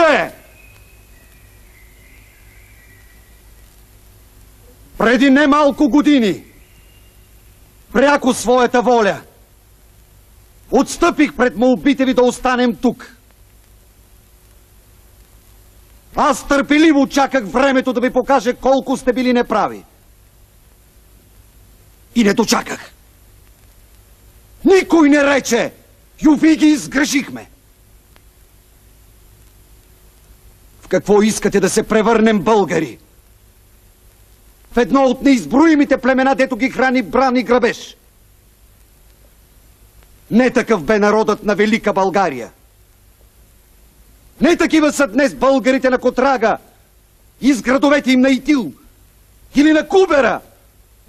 Народе! Преди немалко години, пряко своята воля, отстъпих пред молбите ви да останем тук. Аз търпеливо чаках времето да ви покаже колко сте били неправи. И не дочаках. Никой не рече: Ювиги, сгрешихме. В какво искате да се превърнем, българи? В едно от неизброимите племена, дето ги храни бран и грабеж. Не такъв бе народът на Велика България. Не такива са днес българите на Котрага и с градовете им на Итил или на Кубера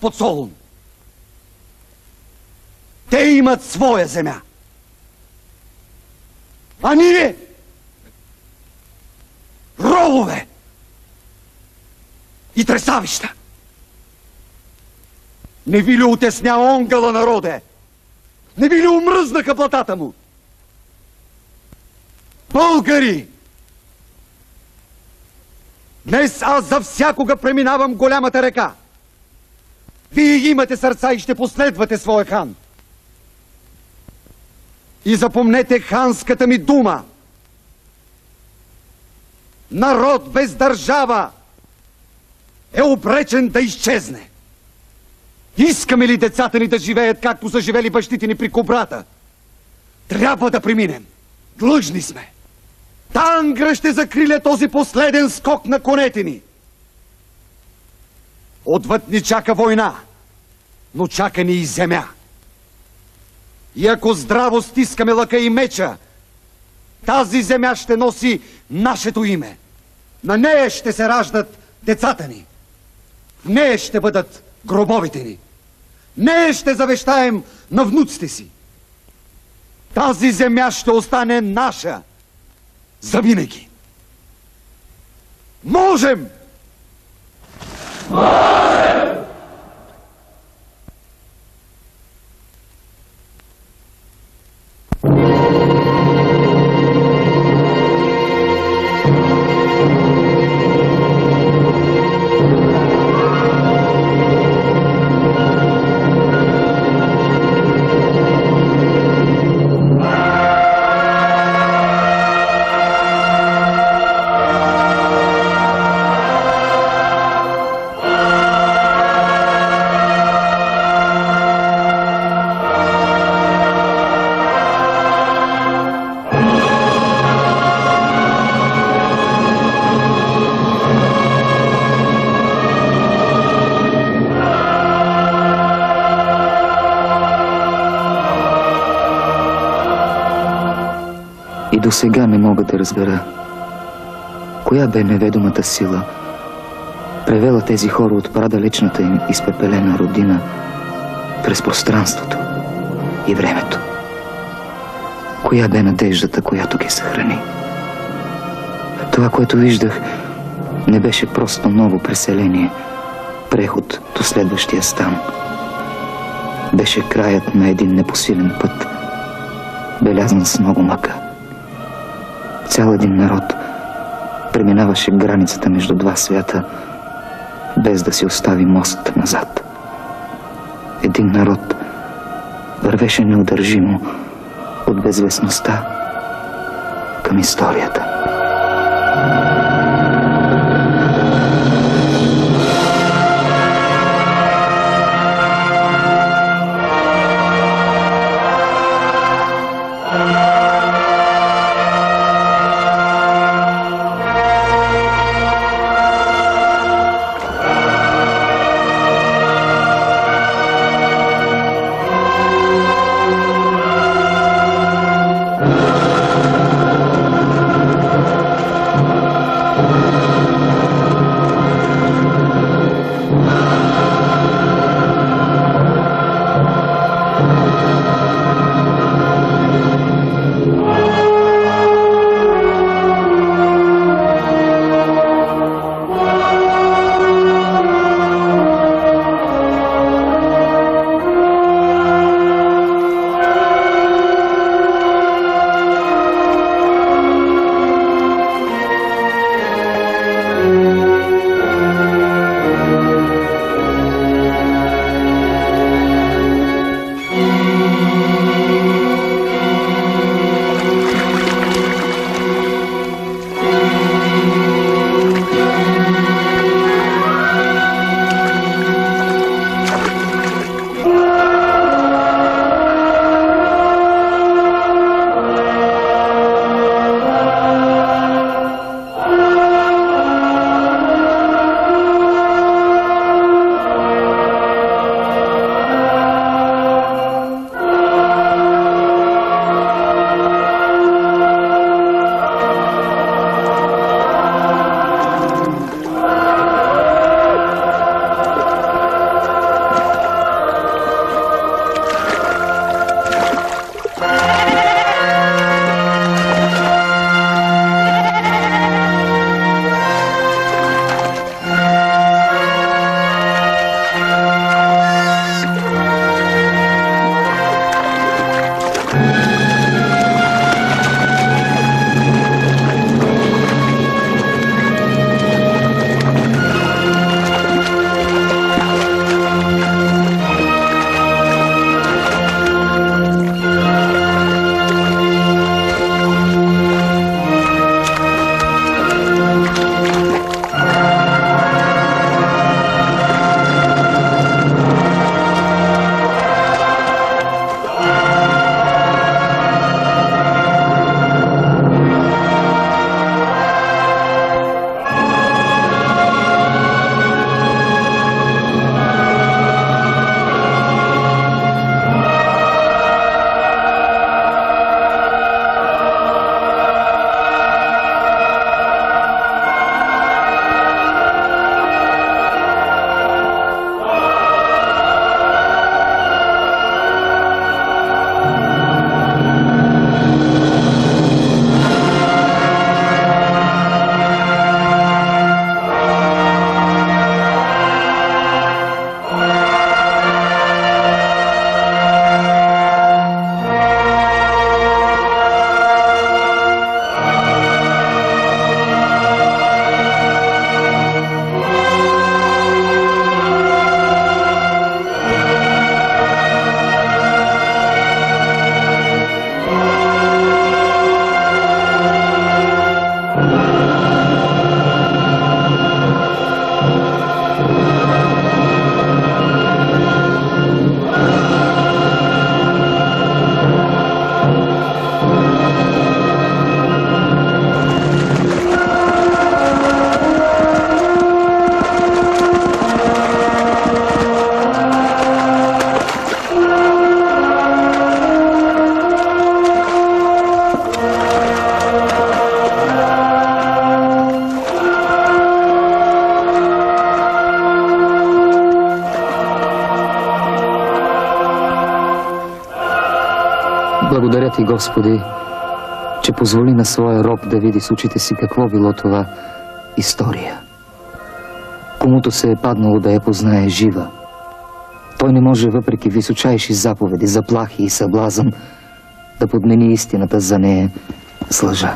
под Солун. Те имат своя земя. А ние робове и тресавища. Не ви ли отесня онгъла, народе? Не ви ли омръзнаха блатата му? Българи! Днес аз за всякога преминавам голямата река. Вие имате сърца и ще последвате своя хан. И запомнете ханската ми дума. Народ без държава е обречен да изчезне. Искаме ли децата ни да живеят, както са живели бащите ни при Кобрата? Трябва да преминем. Длъжни сме. Тангра ще закриля този последен скок на конете ни. Отвъд ни чака война, но чака ни и земя. И ако здраво стискаме лъка и меча, тази земя ще носи нашето име. На нея ще се раждат децата ни. В нея ще бъдат гробовете ни. Нея ще завещаем на внуците си. Тази земя ще остане наша завинаги. Можем! Можем! До сега не мога да разбера коя бе неведомата сила, превела тези хора от прадалечната им изпепелена родина през пространството и времето. Коя бе надеждата, която ги съхрани? Това, което виждах, не беше просто ново преселение, преход до следващия стан. Беше краят на един непосилен път, белязан с много мъка. Цял един народ преминаваше границата между два свята, без да си остави мост назад. Един народ вървеше неудържимо от безвестността към историята. Благодаря ти, Господи, че позволи на своя роб да види с очите си какво било това история. Комуто се е паднало да я познае жива, той не може, въпреки височайши заповеди, заплахи и съблазън, да подмени истината за нея с лъжа.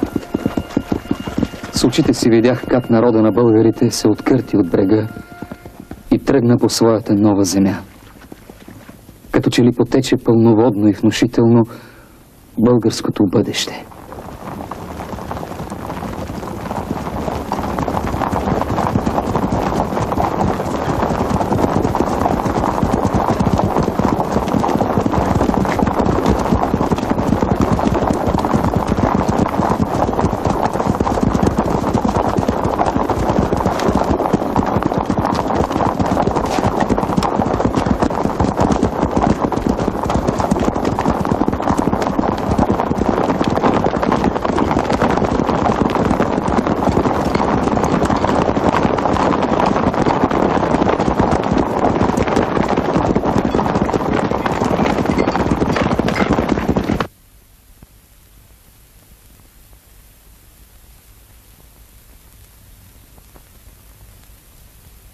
С очите си видях как народа на българите се откърти от брега и тръгна по своята нова земя. Като че ли потече пълноводно и внушително българското бъдеще.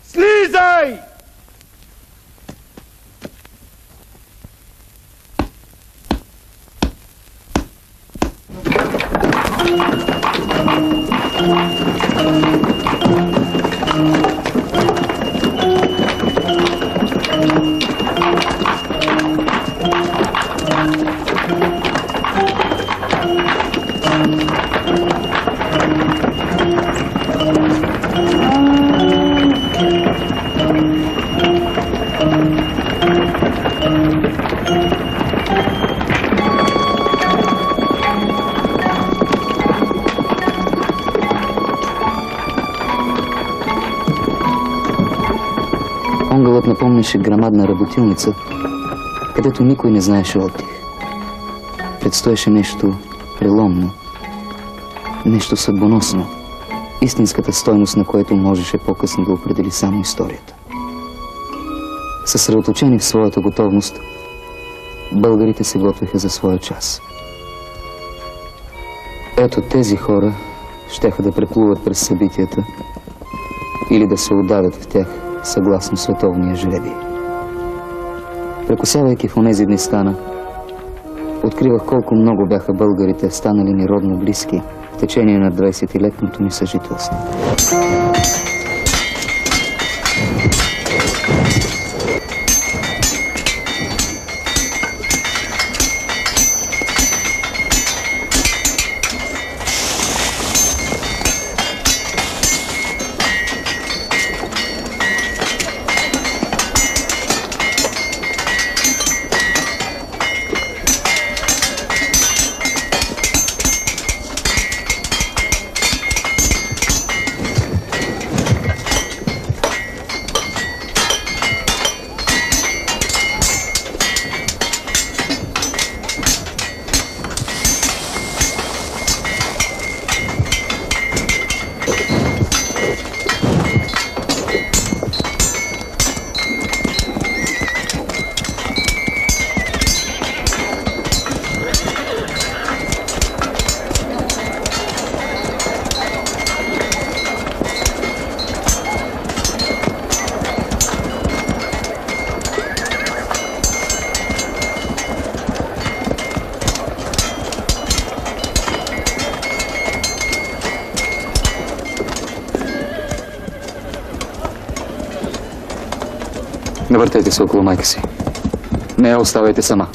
Слизай! Онгълът напомняше грамадна работилница, където никой не знаеше отдих. Предстоеше нещо преломно, нещо съдбоносно, истинската стойност на което можеше по-късно да определи само историята. Съсредоточени в своята готовност, българите се готвеха за своя час. Ето тези хора щяха да преплуват през събитията или да се удавят в тях съгласно световния жребий. Прекосявайки в онези дни стана, откривах колко много бяха българите станали ми родно близки в течение на 20-летното ми съжителство. Не въртете се около майка си. Не я оставайте сама.